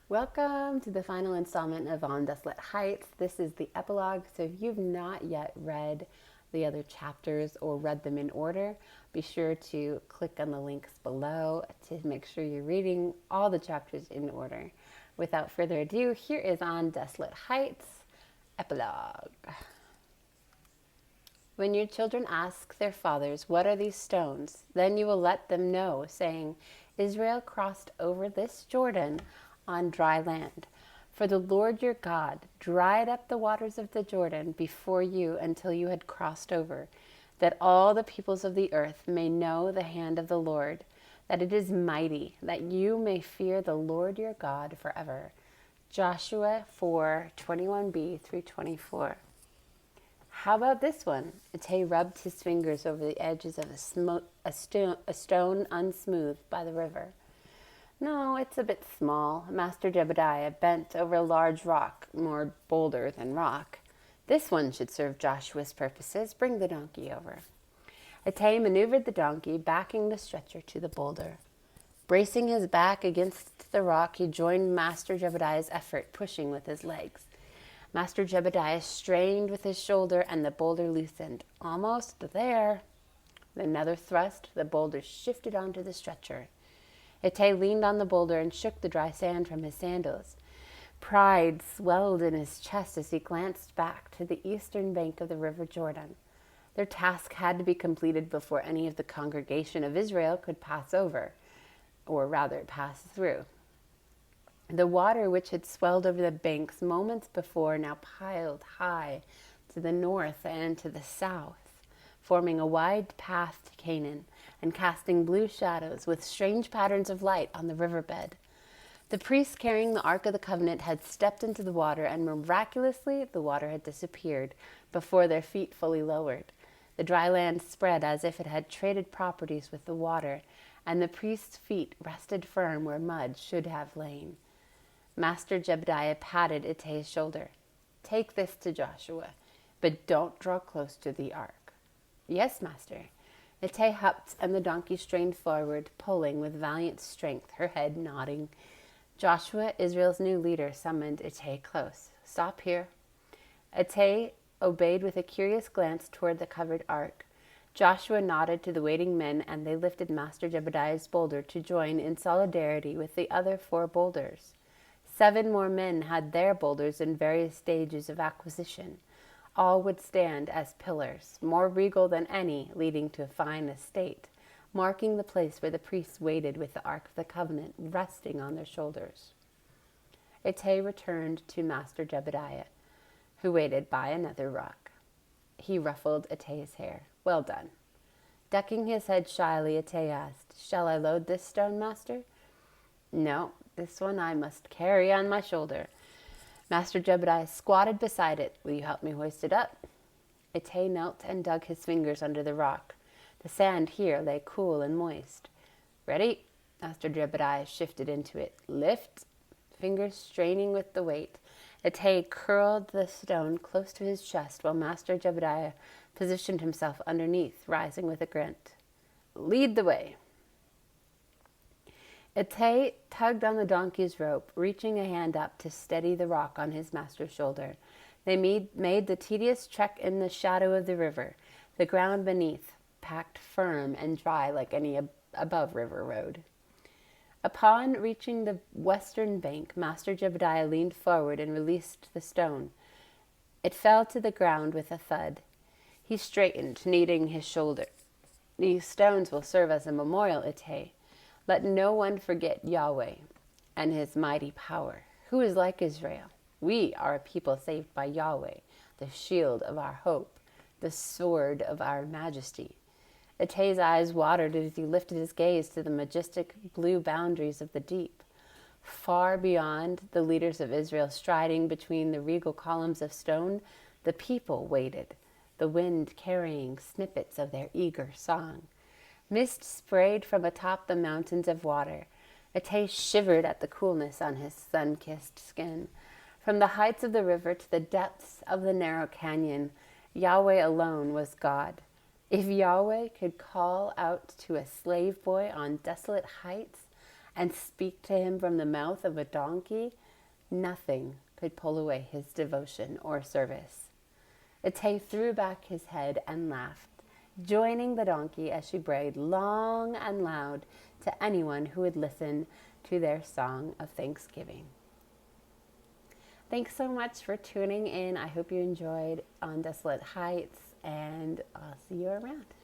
Welcome to the final installment of On Desolate Heights. This is the epilogue, so if you've not yet read the other chapters or read them in order, be sure to click on the links below to make sure you're reading all the chapters in order. Without further ado, here is On Desolate Heights, Epilogue. When your children ask their fathers, "What are these stones?" then you will let them know, saying, "Israel crossed over this Jordan on dry land. For the Lord your God dried up the waters of the Jordan before you until you had crossed over, that all the peoples of the earth may know the hand of the Lord, that it is mighty, that you may fear the Lord your God forever." Joshua 4:21b through 24. How about this one? Itay rubbed his fingers over the edges of a stone unsmoothed by the river. "No, it's a bit small." Master Jebediah bent over a large rock, more boulder than rock. "This one should serve Joshua's purposes. Bring the donkey over." Itay maneuvered the donkey, backing the stretcher to the boulder. Bracing his back against the rock, he joined Master Jebediah's effort, pushing with his legs. Master Jebediah strained with his shoulder, and the boulder loosened. Almost there. With another thrust, the boulder shifted onto the stretcher. Itay leaned on the boulder and shook the dry sand from his sandals. Pride swelled in his chest as he glanced back to the eastern bank of the river Jordan. Their task had to be completed before any of the congregation of Israel could pass over, or rather pass through. The water which had swelled over the banks moments before now piled high to the north and to the south, forming a wide path to Canaan and casting blue shadows with strange patterns of light on the riverbed. The priests carrying the Ark of the Covenant had stepped into the water, and miraculously the water had disappeared before their feet fully lowered. The dry land spread as if it had traded properties with the water, and the priests' feet rested firm where mud should have lain. Master Jebediah patted Itay's shoulder. "Take this to Joshua, but don't draw close to the ark." "Yes, master." Itay hopped, and the donkey strained forward, pulling with valiant strength, her head nodding. Joshua, Israel's new leader, summoned Itay close. "Stop here." Itay obeyed with a curious glance toward the covered ark. Joshua nodded to the waiting men, and they lifted Master Jebediah's boulder to join in solidarity with the other 4 boulders. 7 more men had their boulders in various stages of acquisition. All would stand as pillars, more regal than any, leading to a fine estate, marking the place where the priests waited with the Ark of the Covenant resting on their shoulders. Itay returned to Master Jebediah, who waited by another rock. He ruffled Itay's hair. "Well done." Ducking his head shyly, Itay asked, "Shall I load this stone, master?" "No, this one I must carry on my shoulder." Master Jebediah squatted beside it. "Will you help me hoist it up?" Itay knelt and dug his fingers under the rock. The sand here lay cool and moist. "Ready?" Master Jebediah shifted into it. "Lift." Fingers straining with the weight, Itay curled the stone close to his chest while Master Jebediah positioned himself underneath, rising with a grunt. "Lead the way." Itay tugged on the donkey's rope, reaching a hand up to steady the rock on his master's shoulder. They made the tedious trek in the shadow of the river, the ground beneath packed firm and dry like any above-river road. Upon reaching the western bank, Master Jebediah leaned forward and released the stone. It fell to the ground with a thud. He straightened, kneading his shoulder. "These stones will serve as a memorial, Itay. Let no one forget Yahweh and his mighty power. Who is like Israel? We are a people saved by Yahweh, the shield of our hope, the sword of our majesty." Itay's eyes watered as he lifted his gaze to the majestic blue boundaries of the deep. Far beyond, the leaders of Israel striding between the regal columns of stone, the people waited, the wind carrying snippets of their eager song. Mist sprayed from atop the mountains of water. Itay shivered at the coolness on his sun-kissed skin. From the heights of the river to the depths of the narrow canyon, Yahweh alone was God. If Yahweh could call out to a slave boy on desolate heights and speak to him from the mouth of a donkey, nothing could pull away his devotion or service. Itay threw back his head and laughed, joining the donkey as she brayed long and loud to anyone who would listen to their song of thanksgiving. Thanks so much for tuning in. I hope you enjoyed on Desolate Heights, and I'll see you around.